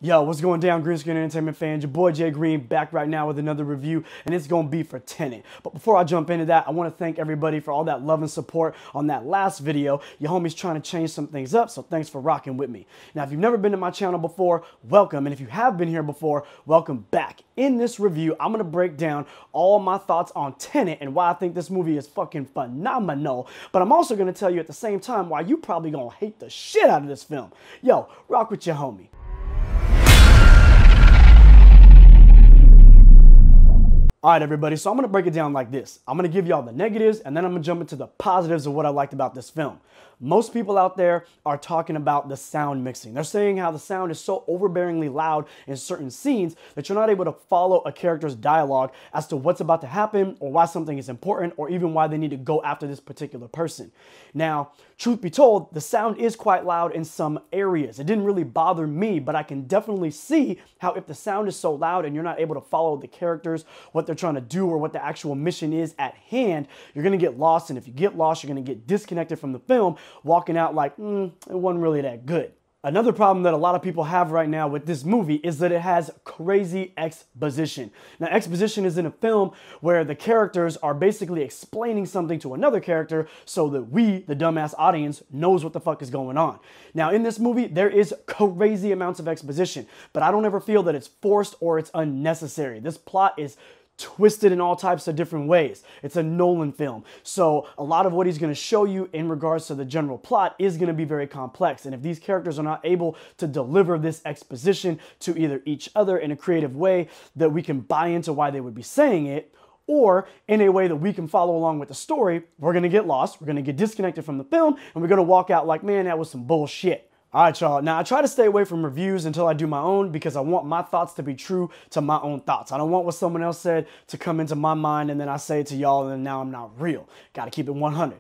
Yo, what's going down, Green Screen Entertainment fans? Your boy Jay Green back right now with another review, and it's going to be for Tenet. But before I jump into that, I want to thank everybody for all that love and support on that last video. Your homie's trying to change some things up, so thanks for rocking with me. Now, if you've never been to my channel before, welcome. And if you have been here before, welcome back. In this review, I'm going to break down all my thoughts on Tenet and why I think this movie is fucking phenomenal. But I'm also going to tell you at the same time why you probably going to hate the shit out of this film. Yo, rock with your homie. All right, everybody, so I'm going to break it down like this. I'm going to give y'all the negatives, and then I'm going to jump into the positives of what I liked about this film. Most people out there are talking about the sound mixing. They're saying how the sound is so overbearingly loud in certain scenes that you're not able to follow a character's dialogue as to what's about to happen or why something is important or even why they need to go after this particular person. Now, truth be told, the sound is quite loud in some areas. It didn't really bother me, but I can definitely see how if the sound is so loud and you're not able to follow the characters, what they're trying to do or what the actual mission is at hand, you're going to get lost. And if you get lost, you're going to get disconnected from the film, walking out like, it wasn't really that good. Another problem that a lot of people have right now with this movie is that it has crazy exposition. Now, exposition is in a film where the characters are basically explaining something to another character so that we, the dumbass audience, knows what the fuck is going on. Now, in this movie, there is crazy amounts of exposition, but I don't ever feel that it's forced or it's unnecessary. This plot is twisted in all types of different ways. It's a Nolan film. So a lot of what he's going to show you in regards to the general plot is going to be very complex. And if these characters are not able to deliver this exposition to either each other in a creative way that we can buy into why they would be saying it, or in a way that we can follow along with the story, we're going to get lost, we're going to get disconnected from the film, and we're going to walk out like, man, that was some bullshit. All right, y'all. Now, I try to stay away from reviews until I do my own because I want my thoughts to be true to my own thoughts. I don't want what someone else said to come into my mind and then I say it to y'all and then now I'm not real. Got to keep it 100.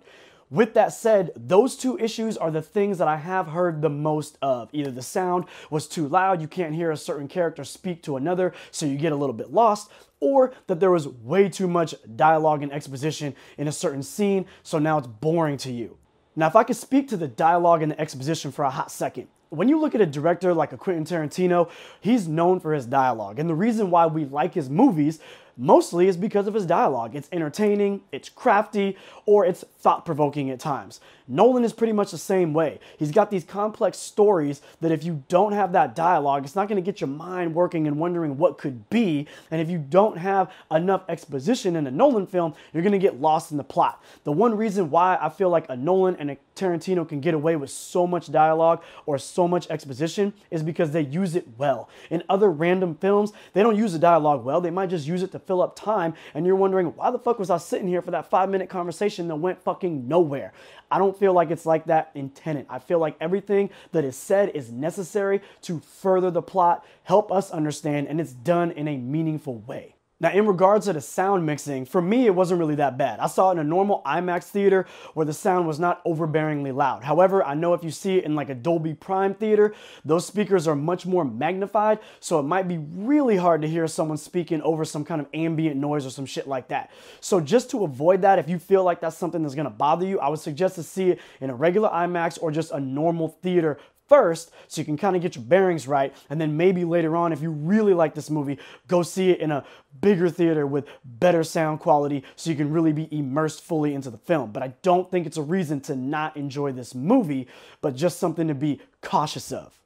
With that said, those two issues are the things that I have heard the most of. Either the sound was too loud, you can't hear a certain character speak to another, so you get a little bit lost, or that there was way too much dialogue and exposition in a certain scene, so now it's boring to you. Now, if I could speak to the dialogue and the exposition for a hot second. When you look at a director like a Quentin Tarantino, he's known for his dialogue. And the reason why we like his movies mostly is because of his dialogue. It's entertaining, it's crafty, or it's thought-provoking at times. Nolan is pretty much the same way. He's got these complex stories that if you don't have that dialogue, it's not going to get your mind working and wondering what could be. And if you don't have enough exposition in a Nolan film, you're going to get lost in the plot. The one reason why I feel like a Nolan and a Tarantino can get away with so much dialogue or so much exposition is because they use it well. In other random films, they don't use the dialogue well. They might just use it to fill up time, and you're wondering, why the fuck was I sitting here for that 5-minute conversation that went fucking nowhere? I don't feel like it's like that in Tenet. I feel like everything that is said is necessary to further the plot, help us understand, and it's done in a meaningful way. Now, in regards to the sound mixing, for me, it wasn't really that bad. I saw it in a normal IMAX theater where the sound was not overbearingly loud. However, I know if you see it in like a Dolby Prime theater, those speakers are much more magnified, so it might be really hard to hear someone speaking over some kind of ambient noise or some shit like that. So just to avoid that, if you feel like that's something that's gonna bother you, I would suggest to see it in a regular IMAX or just a normal theater first, so you can kind of get your bearings right, and then maybe later on, if you really like this movie, go see it in a bigger theater with better sound quality so you can really be immersed fully into the film. But I don't think it's a reason to not enjoy this movie, but just something to be cautious of.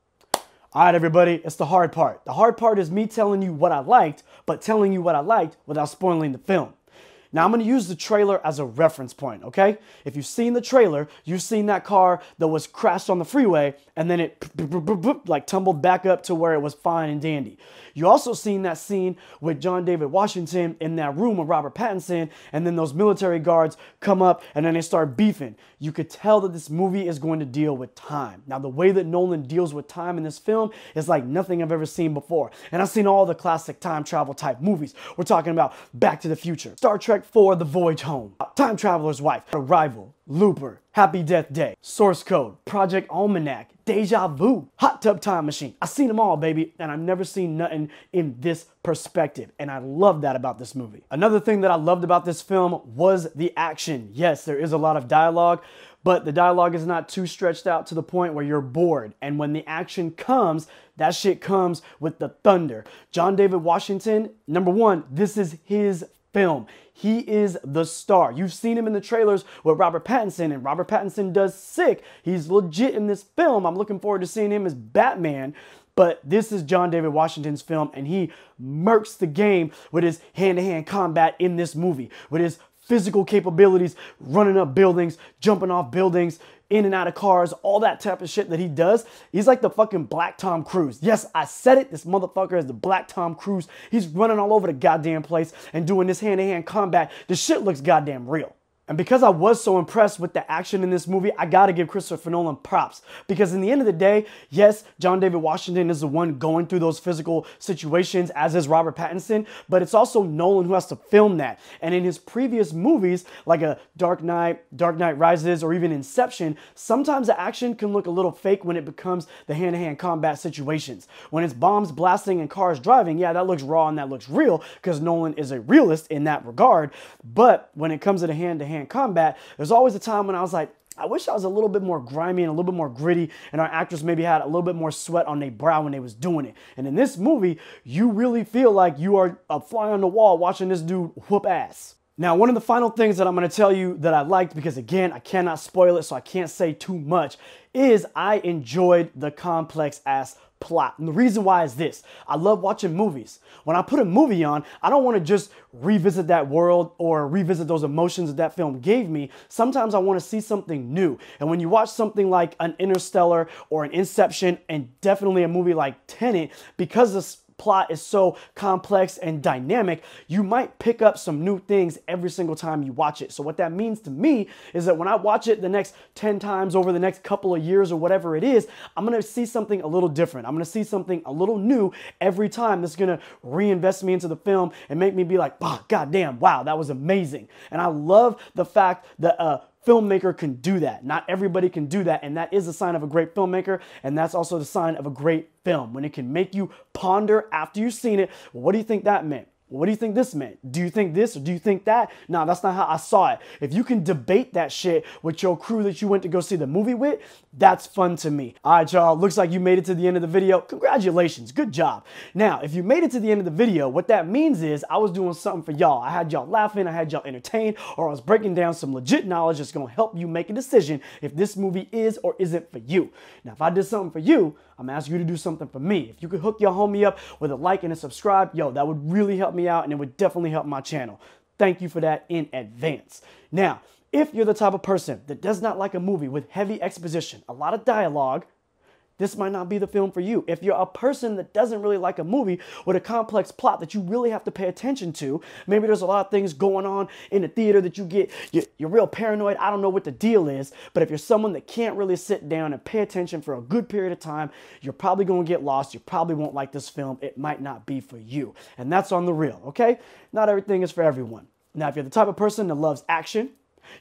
All right, everybody, it's the hard part. The hard part is me telling you what I liked, but telling you what I liked without spoiling the film. Now, I'm going to use the trailer as a reference point, okay? If you've seen the trailer, you've seen that car that was crashed on the freeway and then it like tumbled back up to where it was fine and dandy. You also seen that scene with John David Washington in that room with Robert Pattinson, and then those military guards come up and then they start beefing. You could tell that this movie is going to deal with time. Now, the way that Nolan deals with time in this film is like nothing I've ever seen before. And I've seen all the classic time travel type movies. We're talking about Back to the Future, Star Trek 4, The Voyage Home, Time Traveler's Wife, Arrival, Looper, Happy Death Day, Source Code, Project Almanac, Deja Vu, Hot Tub Time Machine. I've seen them all, baby, and I've never seen nothing in this perspective, and I love that about this movie. Another thing that I loved about this film was the action. Yes, there is a lot of dialogue, but the dialogue is not too stretched out to the point where you're bored. And when the action comes, that shit comes with the thunder. John David Washington, number one, this is his film. He is the star. You've seen him in the trailers with Robert Pattinson, and Robert Pattinson does sick. He's legit in this film. I'm looking forward to seeing him as Batman. But this is John David Washington's film, and he murks the game with his hand-to-hand combat in this movie, with his physical capabilities, running up buildings, jumping off buildings, in and out of cars, all that type of shit that he does. He's like the fucking Black Tom Cruise. Yes, I said it. This motherfucker is the Black Tom Cruise. He's running all over the goddamn place and doing this hand-to-hand combat. The shit looks goddamn real. And because I was so impressed with the action in this movie, I gotta give Christopher Nolan props. Because in the end of the day, yes, John David Washington is the one going through those physical situations, as is Robert Pattinson, but it's also Nolan who has to film that. And in his previous movies, like a Dark Knight Rises, or even Inception, sometimes the action can look a little fake when it becomes the hand-to-hand combat situations. When it's bombs blasting and cars driving, yeah, that looks raw and that looks real, because Nolan is a realist in that regard. But when it comes to the hand-to-hand combat, there's always a time when I was like, I wish I was a little bit more grimy and a little bit more gritty, and our actors maybe had a little bit more sweat on their brow when they was doing it. And in this movie, you really feel like you are a fly on the wall watching this dude whoop ass. Now, one of the final things that I'm going to tell you that I liked, because again, I cannot spoil it, so I can't say too much, is I enjoyed the complex ass plot. And the reason why is this: I love watching movies. When I put a movie on, I don't want to just revisit that world or revisit those emotions that that film gave me. Sometimes I want to see something new. And when you watch something like an Interstellar or an Inception, and definitely a movie like Tenet, because this plot is so complex and dynamic, you might pick up some new things every single time you watch it. So what that means to me is that when I watch it the next 10 times over the next couple of years or whatever it is, I'm going to see something a little different. I'm going to see something a little new every time that's going to reinvest me into the film and make me be like, oh, goddamn, wow, that was amazing. And I love the fact that filmmaker can do that. Not everybody can do that, and that is a sign of a great filmmaker, and that's also the sign of a great film, when it can make you ponder after you've seen it. Well, what do you think that meant? What do you think this meant? Do you think this or do you think that? No, that's not how I saw it. If you can debate that shit with your crew that you went to go see the movie with, that's fun to me. All right, y'all, looks like you made it to the end of the video. Congratulations, good job. Now, if you made it to the end of the video, what that means is I was doing something for y'all. I had y'all laughing, I had y'all entertained, or I was breaking down some legit knowledge that's gonna help you make a decision if this movie is or isn't for you. Now, if I did something for you, I'm gonna ask you to do something for me. If you could hook your homie up with a like and a subscribe, yo, that would really help me out, and it would definitely help my channel. Thank you for that in advance. Now, if you're the type of person that does not like a movie with heavy exposition, a lot of dialogue, this might not be the film for you. If you're a person that doesn't really like a movie with a complex plot that you really have to pay attention to, maybe there's a lot of things going on in the theater that you're real paranoid, I don't know what the deal is, but if you're someone that can't really sit down and pay attention for a good period of time, you're probably going to get lost. You probably won't like this film. It might not be for you. And that's on the real, okay? Not everything is for everyone. Now, if you're the type of person that loves action,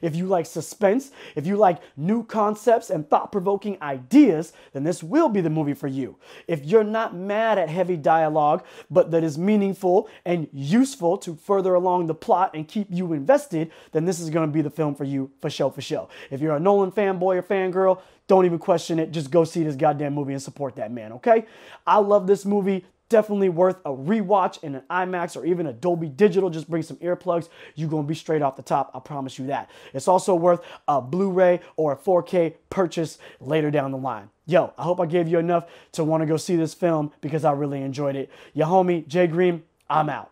if you like suspense, if you like new concepts and thought-provoking ideas, then this will be the movie for you. If you're not mad at heavy dialogue, but that is meaningful and useful to further along the plot and keep you invested, then this is going to be the film for you, for sure, for sure. If you're a Nolan fanboy or fangirl, don't even question it. Just go see this goddamn movie and support that man, okay? I love this movie. Definitely worth a rewatch in an IMAX or even a Dolby Digital. Just bring some earplugs. You're going to be straight off the top. I promise you that. It's also worth a Blu-ray or a 4K purchase later down the line. Yo, I hope I gave you enough to want to go see this film because I really enjoyed it. Your homie, Jay Green, I'm out.